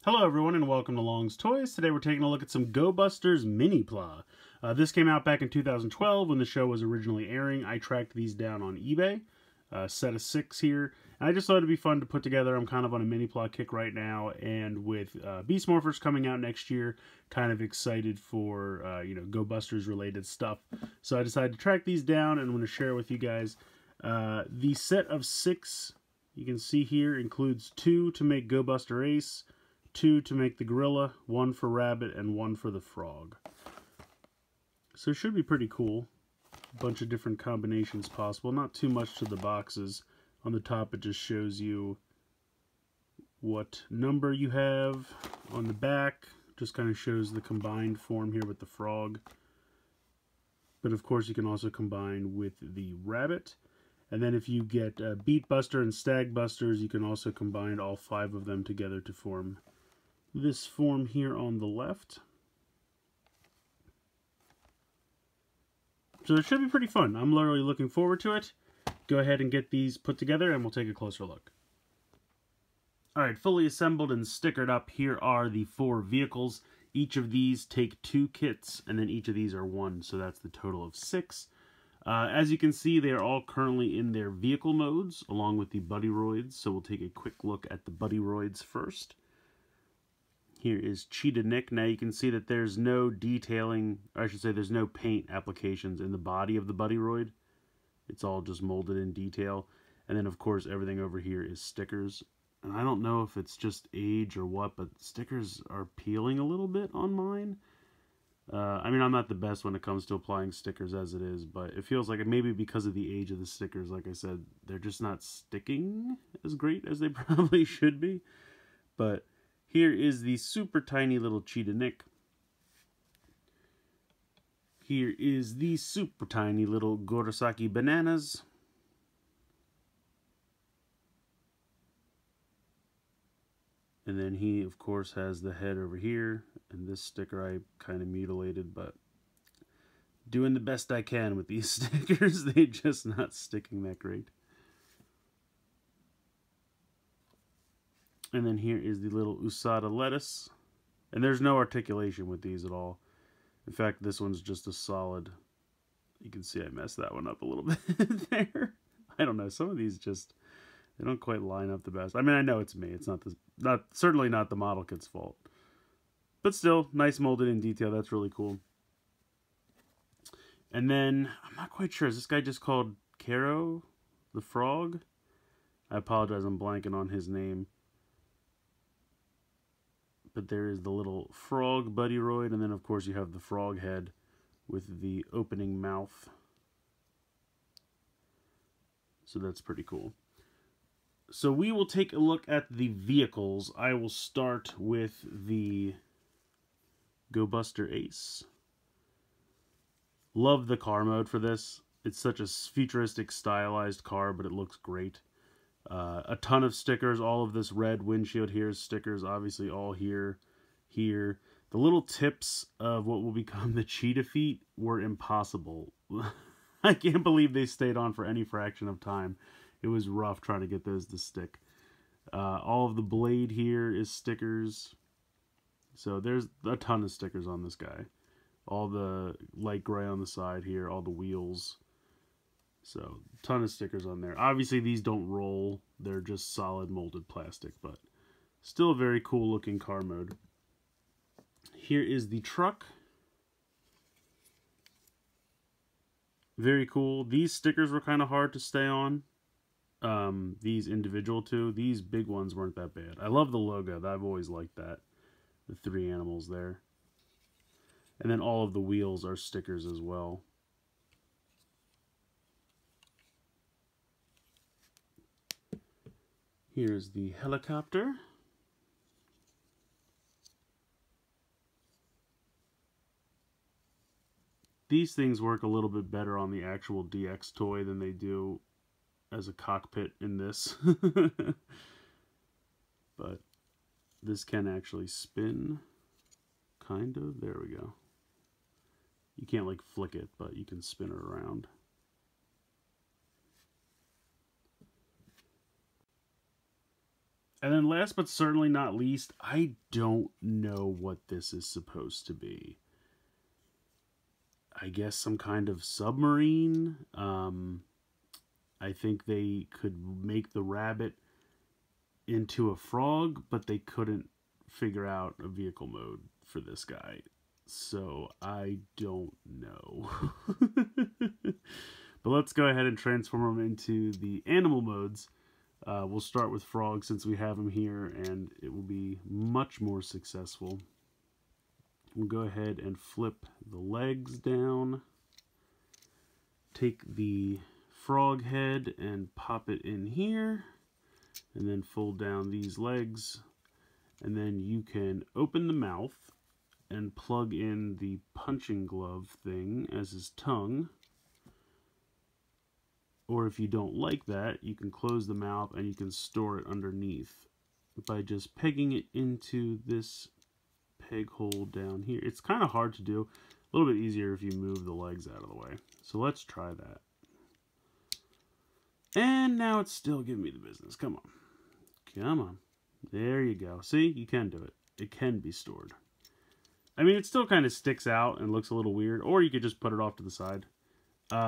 Hello everyone and welcome to Long's Toys. Today we're taking a look at some Go Busters Mini-Pla. This came out back in 2012 when the show was originally airing. I tracked these down on eBay, a set of 6 here. And I just thought it'd be fun to put together. I'm kind of on a Mini-Pla kick right now, and with Beast Morphers coming out next year, kind of excited for Go Busters related stuff. So I decided to track these down and I'm going to share it with you guys. The set of 6 you can see here includes 2 to make Go Buster Ace, 2 to make the gorilla, 1 for rabbit, and 1 for the frog. So it should be pretty cool. A bunch of different combinations possible. Not too much to the boxes. On the top it just shows you what number you have. On the back just kind of shows the combined form here with the frog. But of course you can also combine with the rabbit. And then if you get Beat Buster and Stag Busters, you can also combine all 5 of them together to form this form here on the left. So it should be pretty fun. I'm literally looking forward to it. Go ahead and get these put together and we'll take a closer look. Alright, fully assembled and stickered up, here are the 4 vehicles. Each of these take 2 kits, and then each of these are 1, so that's the total of 6. As you can see, they are all currently in their vehicle modes, along with the Buddy Roids, so we'll take a quick look at the Buddy Roids first. Here is Cheetah Nick. Now you can see that there's no detailing, or I should say there's no paint applications in the body of the Buddy Roid. It's all just molded in detail. And then of course everything over here is stickers. And I don't know if it's just age or what, but stickers are peeling a little bit on mine. I mean, I'm not the best when it comes to applying stickers as it is, but it feels like maybe because of the age of the stickers, like I said, they're just not sticking as great as they probably should be. But here is the super tiny little Cheetah Nick. Here is the super tiny little Gorosaki Bananas. And then he, of course, has the head over here. And this sticker I kind of mutilated, but doing the best I can with these stickers. They're just not sticking that great. And then here is the little Usada lettuce. And there's no articulation with these at all. In fact, this one's just a solid. You can see I messed that one up a little bit there. I don't know. Some of these just, they don't quite line up the best. I mean, I know it's me. It's certainly not the model kit's fault. But still, nice molded in detail. That's really cool. And then, I'm not quite sure. Is this guy just called Kero, the frog? I apologize. I'm blanking on his name. But there is the little frog Buddy Roid, and then of course you have the frog head with the opening mouth. So that's pretty cool. So we will take a look at the vehicles. I will start with the Go Buster Ace. Love the car mode for this. It's such a futuristic stylized car, but it looks great. A ton of stickers. All of this red windshield here is stickers, obviously all here. The little tips of what will become the cheetah feet were impossible. I can't believe they stayed on for any fraction of time. It was rough trying to get those to stick. All of the blade here is stickers. So there's a ton of stickers on this guy. All the light gray on the side here, all the wheels. So, ton of stickers on there. Obviously, these don't roll. They're just solid molded plastic, but still a very cool looking car mode. Here is the truck. Very cool. These stickers were kind of hard to stay on. These individual two. These big ones weren't that bad. I love the logo. I've always liked that. The 3 animals there. And then all of the wheels are stickers as well. Here's the helicopter. These things work a little bit better on the actual DX toy than they do as a cockpit in this. But this can actually spin, kind of. There we go. You can't like flick it, but you can spin it around. And then last but certainly not least, I don't know what this is supposed to be. I guess some kind of submarine. I think they could make the rabbit into a frog, but they couldn't figure out a vehicle mode for this guy. So I don't know. But let's go ahead and transform him into the animal modes. We'll start with frog since we have him here, and it will be much more successful. We'll go ahead and flip the legs down. Take the frog head and pop it in here, and then fold down these legs, and then you can open the mouth and plug in the punching glove thing as his tongue. Or if you don't like that, you can close the mouth and you can store it underneath by just pegging it into this peg hole down here. It's kind of hard to do. A little bit easier if you move the legs out of the way. So let's try that. And now it's still giving me the business. Come on. Come on. There you go. See? You can do it. It can be stored. I mean, it still kind of sticks out and looks a little weird. Or you could just put it off to the side.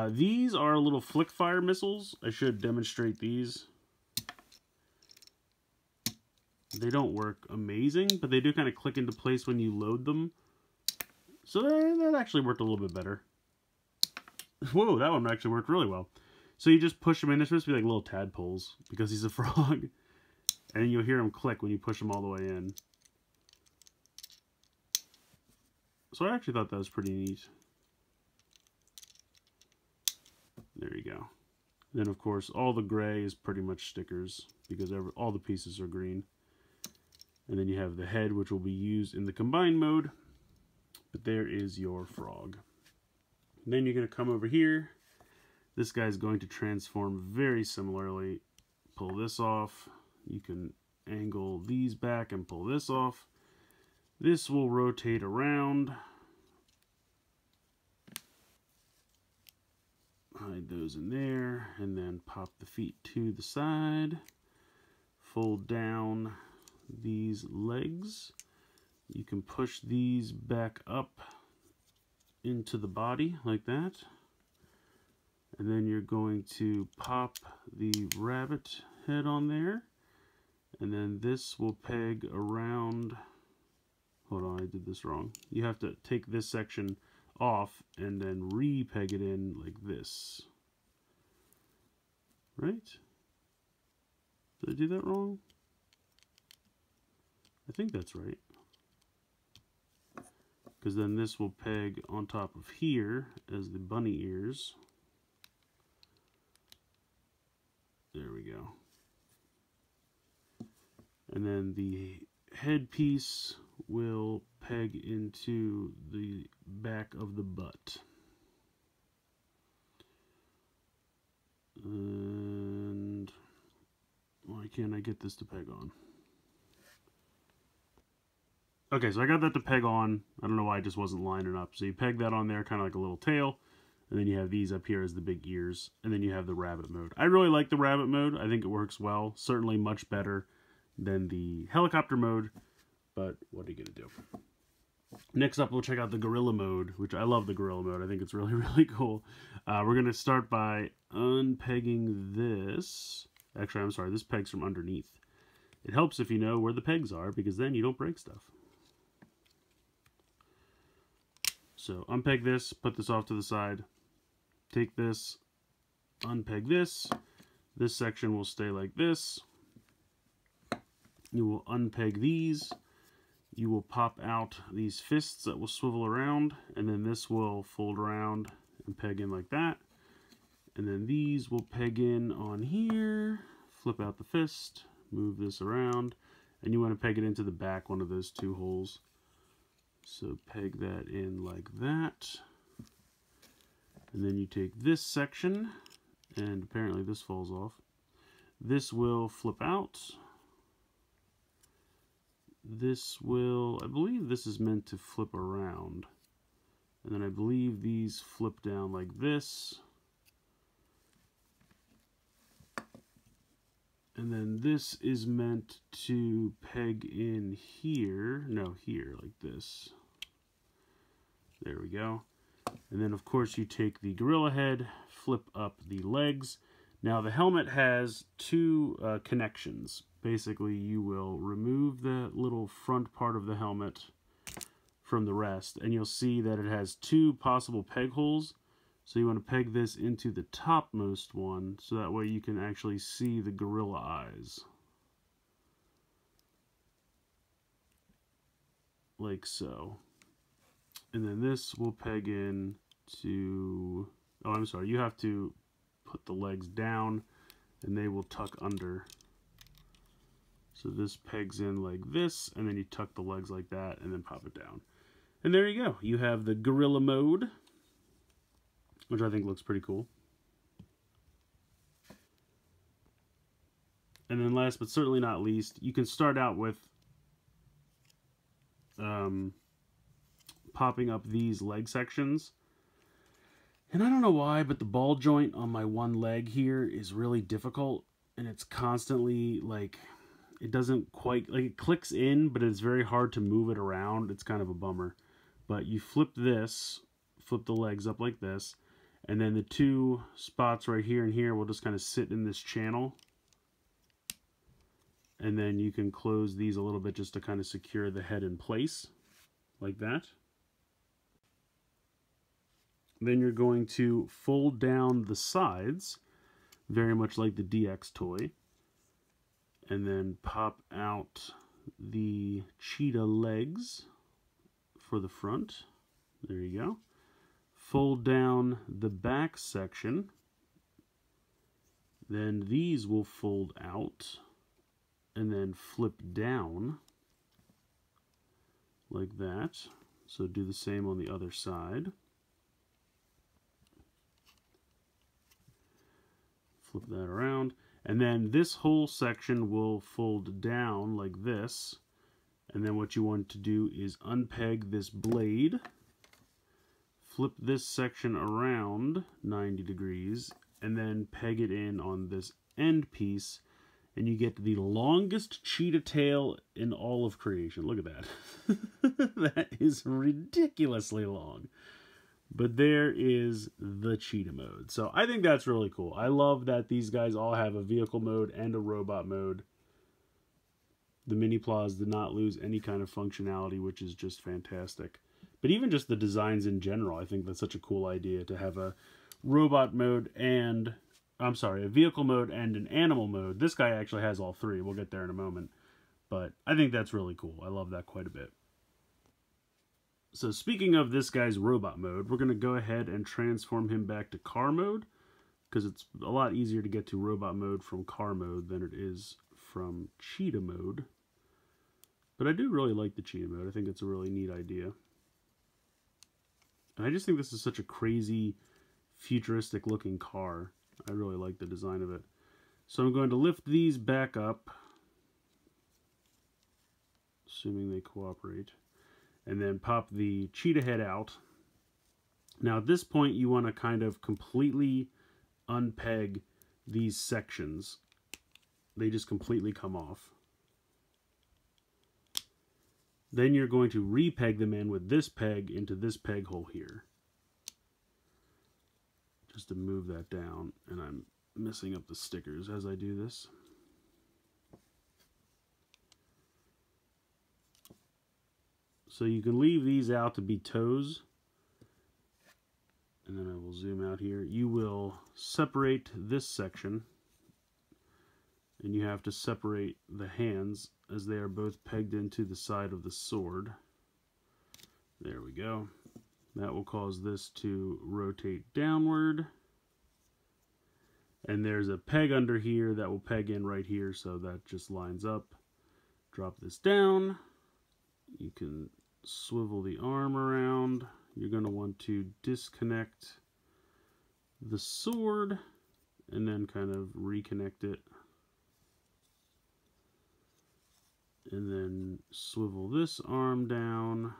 These are little flick fire missiles. I should demonstrate these. They don't work amazing, but they do kind of click into place when you load them. So that actually worked a little bit better. Whoa, that one actually worked really well. So you just push them in. They're supposed to be like little tadpoles because he's a frog. And then you'll hear them click when you push them all the way in. So I actually thought that was pretty neat. There you go. Then, of course, all the gray is pretty much stickers because all the pieces are green. And then you have the head, which will be used in the combined mode. But there is your frog. And then you're going to come over here. This guy's going to transform very similarly. Pull this off. You can angle these back and pull this off. This will rotate around. Hide those in there, and then pop the feet to the side. Fold down these legs. You can push these back up into the body like that. And then you're going to pop the rabbit head on there. And then this will peg around. Hold on, I did this wrong. You have to take this section off and then re-peg it in like this. Right? Did I do that wrong? I think that's right. Because then this will peg on top of here as the bunny ears. There we go. And then the headpiece will peg into the back of the butt. And why can't I get this to peg on? Okay, so I got that to peg on. I don't know why it just wasn't lining up. So you peg that on there, kind of like a little tail. And then you have these up here as the big ears. And then you have the rabbit mode. I really like the rabbit mode. I think it works well. Certainly much better than the helicopter mode. But what are you going to do? Next up, we'll check out the gorilla mode, which I love the gorilla mode. I think it's really, really cool. We're going to start by unpegging this. Actually, I'm sorry, this pegs from underneath. It helps if you know where the pegs are, because then you don't break stuff. So unpeg this, put this off to the side. Take this, unpeg this. This section will stay like this. You will unpeg these. You will pop out these fists that will swivel around, and then this will fold around and peg in like that. And then these will peg in on here, flip out the fist, move this around, and you want to peg it into the back one of those two holes. So peg that in like that. And then you take this section, and apparently this falls off. This will flip out. This will, I believe this is meant to flip around. And then I believe these flip down like this. And then this is meant to peg in here. No, here, like this. There we go. And then, of course, you take the gorilla head, flip up the legs. Now, the helmet has two connections. Basically, you will remove the little front part of the helmet from the rest, and you'll see that it has two possible peg holes. So you want to peg this into the topmost one, so that way you can actually see the gorilla eyes. Like so. And then this will peg in to... Oh, I'm sorry, you have to put the legs down, and they will tuck under. So this pegs in like this, and then you tuck the legs like that, and then pop it down. And there you go. You have the gorilla mode, which I think looks pretty cool. And then last but certainly not least, you can start out with popping up these leg sections. And I don't know why, but the ball joint on my one leg here is really difficult. And it's constantly, like, it doesn't quite, like, it clicks in, but it's very hard to move it around. It's kind of a bummer. But you flip this, flip the legs up like this, and then the two spots right here and here will just kind of sit in this channel. And then you can close these a little bit just to kind of secure the head in place, like that. Then you're going to fold down the sides, very much like the DX toy. And then pop out the cheetah legs for the front. There you go. Fold down the back section. Then these will fold out and then flip down like that. So do the same on the other side. Flip that around. And then this whole section will fold down like this. And then what you want to do is unpeg this blade, flip this section around 90 degrees, and then peg it in on this end piece, and you get the longest cheetah tail in all of creation. Look at that. That is ridiculously long. But there is the cheetah mode. So I think that's really cool. I love that these guys all have a vehicle mode and a robot mode. The mini-plas did not lose any kind of functionality, which is just fantastic. But even just the designs in general, I think that's such a cool idea to have a robot mode and, I'm sorry, a vehicle mode and an animal mode. This guy actually has all three. We'll get there in a moment. But I think that's really cool. I love that quite a bit. So speaking of this guy's robot mode, we're going to go ahead and transform him back to car mode, because it's a lot easier to get to robot mode from car mode than it is from cheetah mode. But I do really like the cheetah mode. I think it's a really neat idea. And I just think this is such a crazy, futuristic looking car. I really like the design of it. So I'm going to lift these back up, assuming they cooperate, and then pop the cheetah head out. Now at this point you want to kind of completely unpeg these sections. They just completely come off. Then you're going to re-peg them in with this peg into this peg hole here. Just to move that down, and I'm messing up the stickers as I do this. So you can leave these out to be toes. And then I will zoom out here. You will separate this section, and you have to separate the hands as they are both pegged into the side of the sword. There we go. That will cause this to rotate downward. And there's a peg under here that will peg in right here, so that just lines up. Drop this down. You can swivel the arm around. You're going to want to disconnect the sword and then kind of reconnect it. And then swivel this arm down.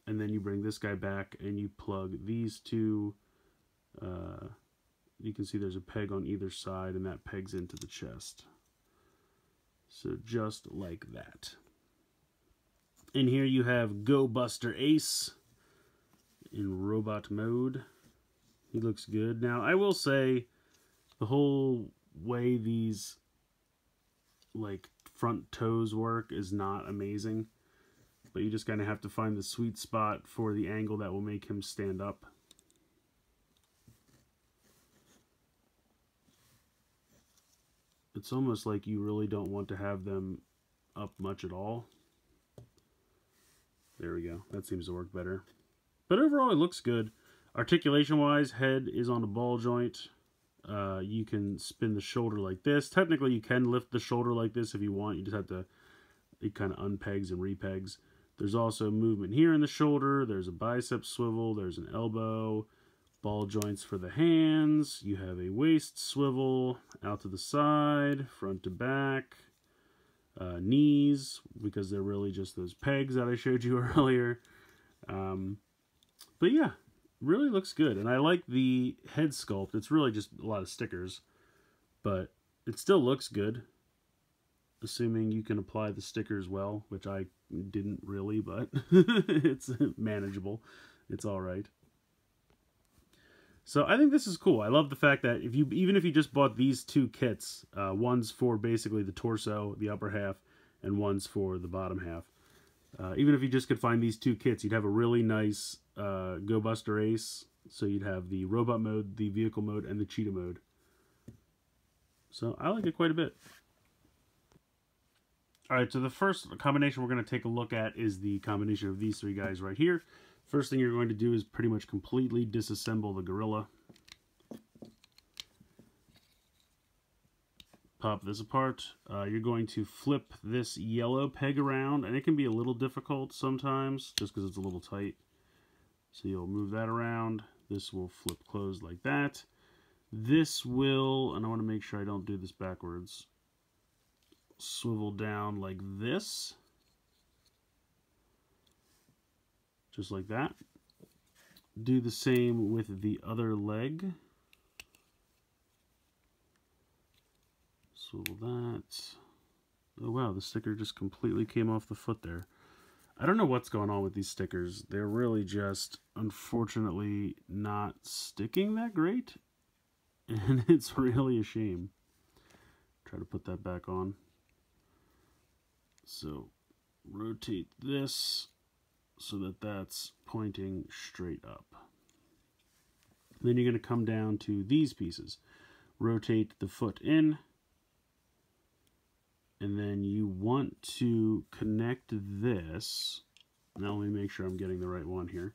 And then you bring this guy back and you plug these two You can see there's a peg on either side, and that pegs into the chest. So just like that. And here you have Go Buster Ace in robot mode. He looks good. Now, I will say the whole way these like front toes work is not amazing, but you just kind of have to find the sweet spot for the angle that will make him stand up. It's almost like you really don't want to have them up much at all. There we go. That seems to work better. But overall, it looks good. Articulation-wise, head is on a ball joint. You can spin the shoulder like this. Technically, you can lift the shoulder like this if you want. You just have to, it kind of unpegs and repegs. There's also movement here in the shoulder. There's a bicep swivel. There's an elbow. Ball joints for the hands. You have a waist swivel out to the side, front to back. Knees, because they're really just those pegs that I showed you earlier. But yeah, really looks good. And I like the head sculpt. It's really just a lot of stickers, but it still looks good, assuming you can apply the stickers well, which I didn't really, but it's manageable. It's all right. So I think this is cool. I love the fact that even if you just bought these two kits, one's for basically the torso, the upper half, and one's for the bottom half. Even if you just could find these two kits, you'd have a really nice Go Buster Ace. So you'd have the robot mode, the vehicle mode, and the cheetah mode. So I like it quite a bit. Alright, so the first combination we're going to take a look at is the combination of these three guys right here. First thing you're going to do is pretty much completely disassemble the gorilla. Pop this apart. You're going to flip this yellow peg around, and it can be a little difficult sometimes just because it's a little tight. So you'll move that around. This will flip closed like that. This will, and I want to make sure I don't do this backwards, swivel down like this. Just like that. Do the same with the other leg. Swivel that. Oh wow, the sticker just completely came off the foot there. I don't know what's going on with these stickers. They're really just, unfortunately, not sticking that great. And it's really a shame. Try to put that back on. So, rotate this so that that's pointing straight up. Then you're going to come down to these pieces. Rotate the foot in. And then you want to connect this. Now let me make sure I'm getting the right one here.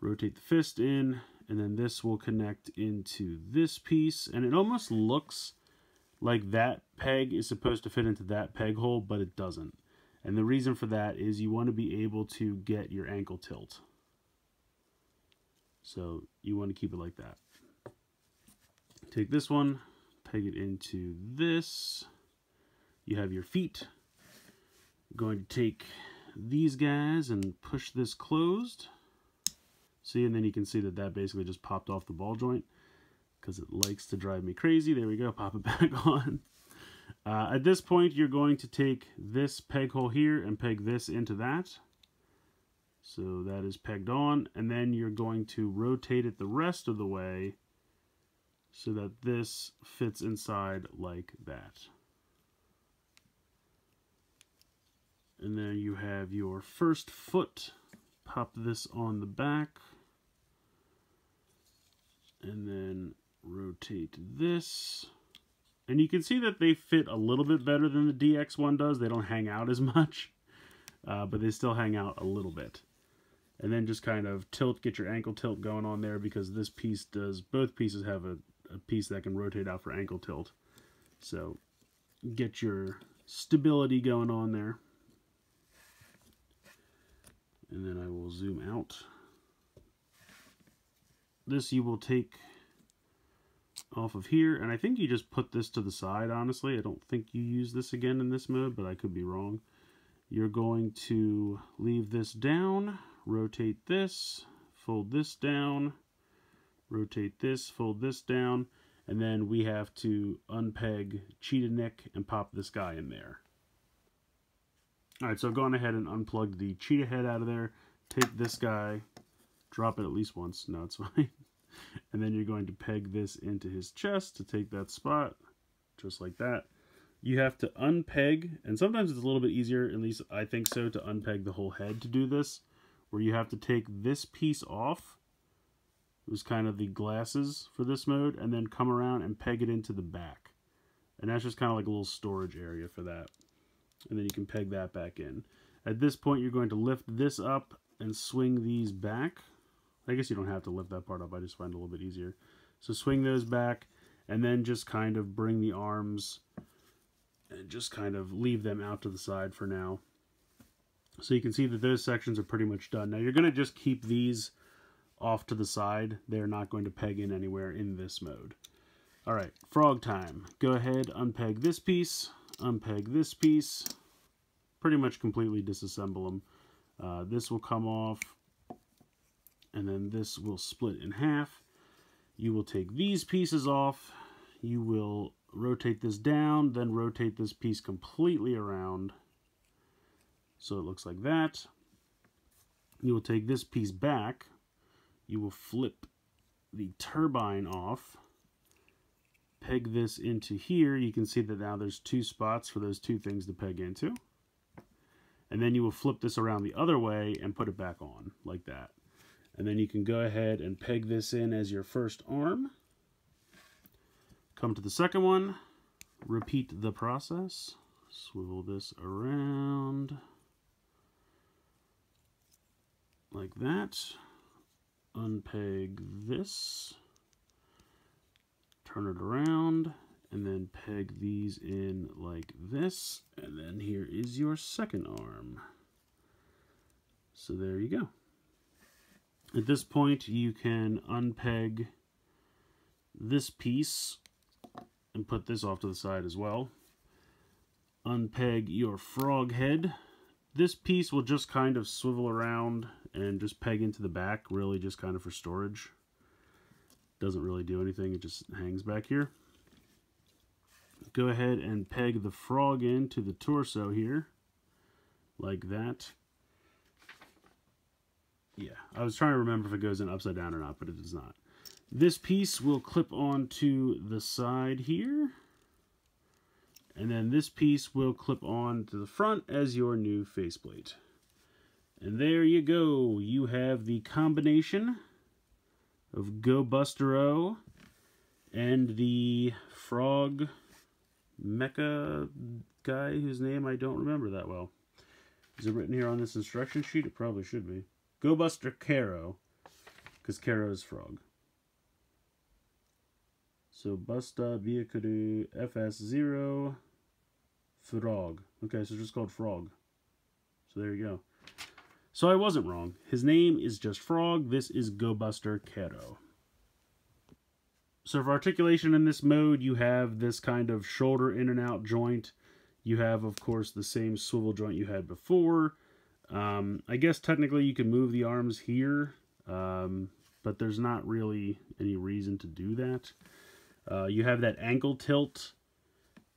Rotate the fist in, and then this will connect into this piece. And it almost looks like that peg is supposed to fit into that peg hole, but it doesn't. And the reason for that is you want to be able to get your ankle tilt. So you want to keep it like that. Take this one, peg it into this. You have your feet. You're going to take these guys and push this closed. See, and then you can see that that basically just popped off the ball joint because it likes to drive me crazy. There we go, pop it back on. At this point, you're going to take this peg hole here and peg this into that. So that is pegged on, and then you're going to rotate it the rest of the way so that this fits inside like that. And then you have your first foot. Pop this on the back. And then rotate this. And you can see that they fit a little bit better than the DX one does. They don't hang out as much, but they still hang out a little bit. And then just kind of tilt, get your ankle tilt going on there, because this piece does, both pieces have a piece that can rotate out for ankle tilt. So get your stability going on there. And then I will zoom out. This you will take off of here, and I think you just put this to the side, honestly. I don't think you use this again in this mode, but I could be wrong. You're going to leave this down, rotate this, fold this down, rotate this, fold this down, and then we have to unpeg Cheetah Nick and pop this guy in there. Alright, so I've gone ahead and unplugged the Cheetah head out of there. Take this guy, drop it at least once. No, it's fine. And then you're going to peg this into his chest to take that spot, just like that. You have to unpeg, and sometimes it's a little bit easier, at least I think so, to unpeg the whole head to do this, where you have to take this piece off. It was kind of the glasses for this mode, and then come around and peg it into the back. And that's just kind of like a little storage area for that. And then you can peg that back in. At this point, you're going to lift this up and swing these back. I guess you don't have to lift that part up. I just find it a little bit easier. So swing those back, and then just kind of bring the arms and just kind of leave them out to the side for now. So you can see that those sections are pretty much done. Now you're going to just keep these off to the side. They're not going to peg in anywhere in this mode. Alright, frog time. Go ahead, unpeg this piece, unpeg this piece, pretty much completely disassemble them. This will come off, and then this will split in half. You will take these pieces off, you will rotate this down, then rotate this piece completely around, so it looks like that. You will take this piece back, you will flip the turbine off, peg this into here. You can see that now there's two spots for those two things to peg into. And then you will flip this around the other way and put it back on, like that. And then you can go ahead and peg this in as your first arm. Come to the second one, repeat the process. Swivel this around, like that. Unpeg this, turn it around, and then peg these in like this, and then here is your second arm. So there you go. At this point, you can unpeg this piece and put this off to the side as well. Unpeg your frog head. This piece will just kind of swivel around and just peg into the back, really just kind of for storage. Doesn't really do anything, it just hangs back here. Go ahead and peg the frog into the torso here, like that. Yeah, I was trying to remember if it goes in upside down or not, but it does not. This piece will clip onto the side here, and then this piece will clip on to the front as your new faceplate. And there you go. You have the combination of Go Buster O and the frog mecha guy whose name I don't remember that well. Is it written here on this instruction sheet? It probably should be. Go Buster Kero, because Kero is frog. So Busta Byakuru FS0 Frog. Okay, so it's just called Frog. So there you go. So I wasn't wrong. His name is just Frog. This is Go Buster Kero. So for articulation in this mode, you have this kind of shoulder in and out joint. You have, of course, the same swivel joint you had before. I guess technically you can move the arms here, but there's not really any reason to do that. You have that ankle tilt.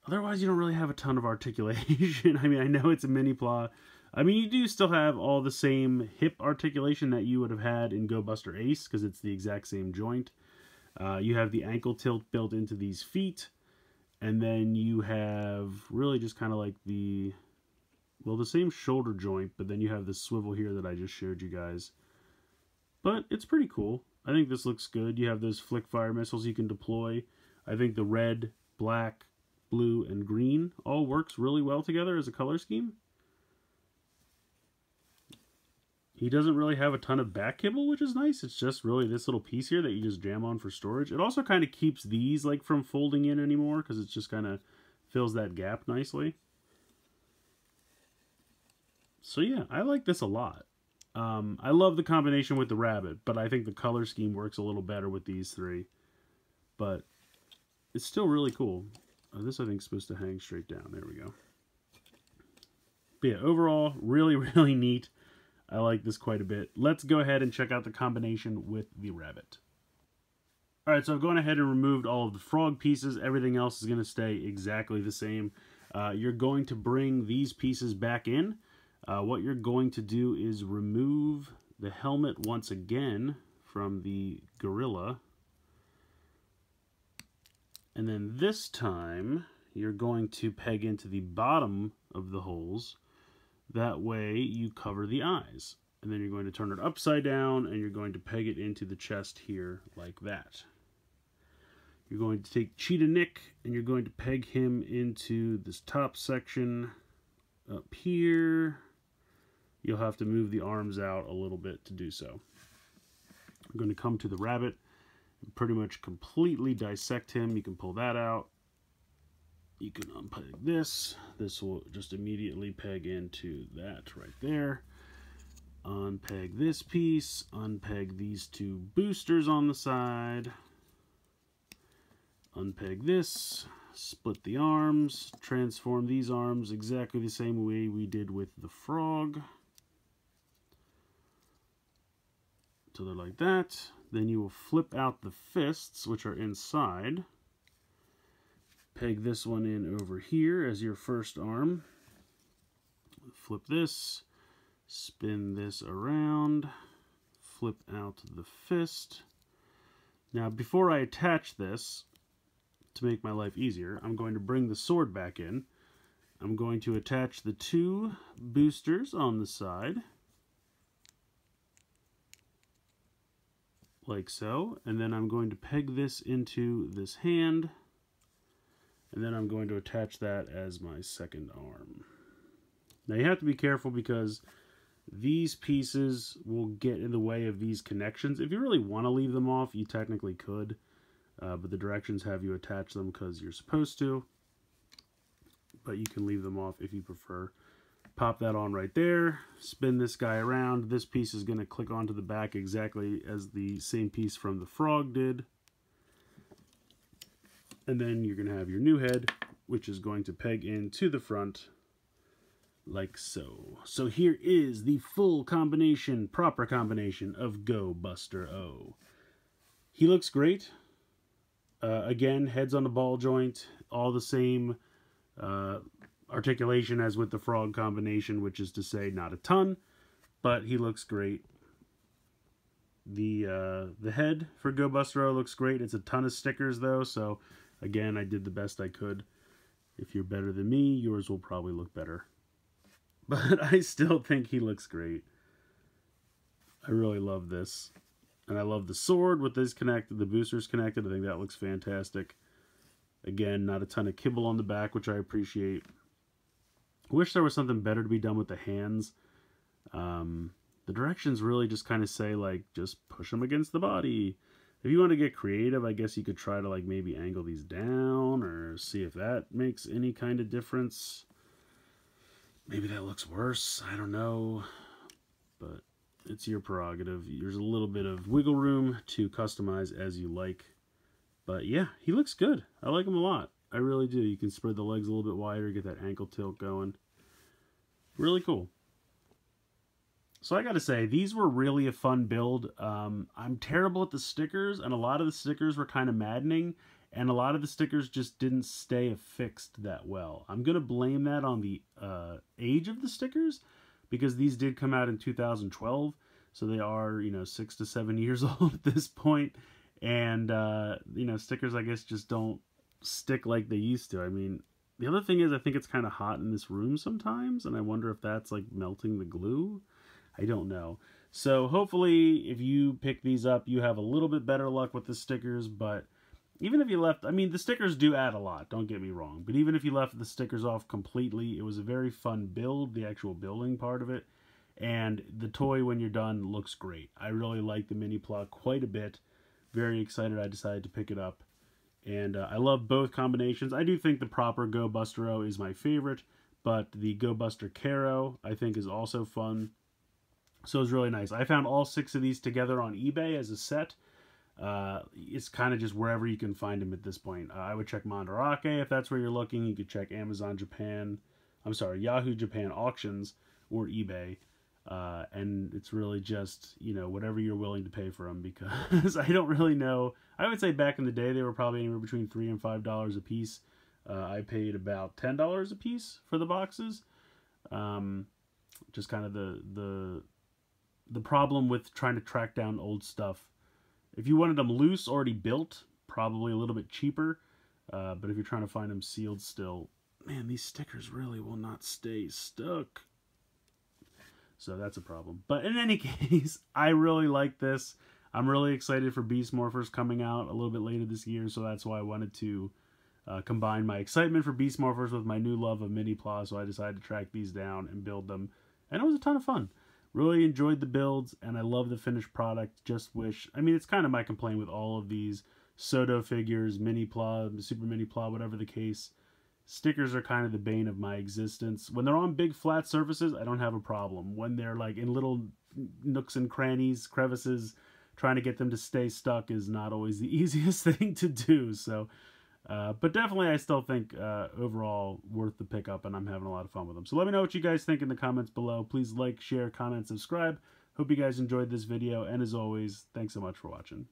Otherwise, you don't really have a ton of articulation. I mean, I know it's a mini-pla. I mean, you do still have all the same hip articulation that you would have had in Go Buster Ace, because it's the exact same joint. You have the ankle tilt built into these feet. And then you have really just kind of like the, well, the same shoulder joint, but then you have this swivel here that I just showed you guys. But it's pretty cool. I think this looks good. You have those flick fire missiles you can deploy. I think the red, black, blue, and green all works really well together as a color scheme. He doesn't really have a ton of back kibble, which is nice. It's just really this little piece here that you just jam on for storage. It also kind of keeps these like from folding in anymore, because it just kind of fills that gap nicely. So yeah, I like this a lot. I love the combination with the rabbit, but I think the color scheme works a little better with these three. But it's still really cool. This I think is supposed to hang straight down. There we go. But yeah, overall, really, really neat. I like this quite a bit. Let's go ahead and check out the combination with the rabbit. Alright, so I've gone ahead and removed all of the frog pieces. Everything else is going to stay exactly the same. You're going to bring these pieces back in. What you're going to do is remove the helmet once again from the gorilla. And then this time, you're going to peg into the bottom of the holes. That way you cover the eyes. And then you're going to turn it upside down and you're going to peg it into the chest here like that. You're going to take Cheetah Nick and you're going to peg him into this top section up here. You'll have to move the arms out a little bit to do so. I'm going to come to the rabbit and pretty much completely dissect him. You can pull that out. You can unpeg this. This will just immediately peg into that right there. Unpeg this piece. Unpeg these two boosters on the side. Unpeg this. Split the arms. Transform these arms exactly the same way we did with the frog. So they're like that. Then you will flip out the fists, which are inside. Peg this one in over here as your first arm. Flip this. Spin this around. Flip out the fist. Now, before I attach this, to make my life easier, I'm going to bring the sword back in. I'm going to attach the two boosters on the side. Like so. And then I'm going to peg this into this hand. And then I'm going to attach that as my second arm. Now you have to be careful because these pieces will get in the way of these connections. If you really want to leave them off, you technically could. But the directions have you attach them because you're supposed to. But you can leave them off if you prefer. Pop that on right there. Spin this guy around. This piece is going to click onto the back exactly as the same piece from the frog did. And then you're going to have your new head, which is going to peg into the front like so. So here is the full combination, proper combination of Go Buster O. He looks great. Again, heads on the ball joint, all the same articulation as with the frog combination, which is to say not a ton, but he looks great. The head for Go Buster O looks great. It's a ton of stickers though, so again, I did the best I could. If you're better than me, yours will probably look better. But I still think he looks great. I really love this. And I love the sword with this connected, the boosters connected. I think that looks fantastic. Again, not a ton of kibble on the back, which I appreciate. I wish there was something better to be done with the hands. The directions really just kind of say, like, just push them against the body. If you want to get creative, I guess you could try to, like, maybe angle these down or see if that makes any kind of difference. Maybe that looks worse. I don't know. But it's your prerogative. There's a little bit of wiggle room to customize as you like. But yeah, he looks good. I like him a lot. I really do. You can spread the legs a little bit wider, get that ankle tilt going. Really cool. So I gotta say, these were really a fun build. I'm terrible at the stickers, and a lot of the stickers were kind of maddening, and a lot of the stickers just didn't stay affixed that well. I'm gonna blame that on the age of the stickers, because these did come out in 2012, so they are, 6 to 7 years old at this point. And, stickers, I guess, just don't stick like they used to. I mean, the other thing is I think it's kind of hot in this room sometimes, and I wonder if that's, like, melting the glue. I don't know. So hopefully, if you pick these up, you have a little bit better luck with the stickers, but even if you left, I mean, the stickers do add a lot, don't get me wrong, but even if you left the stickers off completely, it was a very fun build, the actual building part of it, and the toy, when you're done, looks great. I really like the mini plot quite a bit. Very excited I decided to pick it up, and I love both combinations. I do think the proper Go Buster O is my favorite, but the Go Buster Kero, I think, is also fun. So it's really nice. I found all 6 of these together on eBay as a set. It's kind of just wherever you can find them at this point. I would check Mandarake if that's where you're looking. You could check Amazon Japan. I'm sorry, Yahoo Japan Auctions or eBay. And it's really just, you know, whatever you're willing to pay for them, because I don't really know. I would say back in the day they were probably anywhere between $3 and $5 a piece. I paid about $10 a piece for the boxes. Just kind of the problem with trying to track down old stuff. If you wanted them loose, already built, probably a little bit cheaper. But if you're trying to find them sealed still, man, these stickers really will not stay stuck. So that's a problem. But in any case, I really like this. I'm really excited for Beast Morphers coming out a little bit later this year, so that's why I wanted to combine my excitement for Beast Morphers with my new love of Mini-Pla, so I decided to track these down and build them. And it was a ton of fun. Really enjoyed the builds, and I love the finished product. Just wish... I mean, it's kind of my complaint with all of these Soto figures, Mini-Pla, Super Mini-Pla, whatever the case. Stickers are kind of the bane of my existence. When they're on big flat surfaces, I don't have a problem. When they're like in little nooks and crannies, crevices, trying to get them to stay stuck is not always the easiest thing to do. So, but definitely I still think overall worth the pickup, and I'm having a lot of fun with them. So let me know what you guys think in the comments below. Please like, share, comment, subscribe. Hope you guys enjoyed this video, and as always, thanks so much for watching.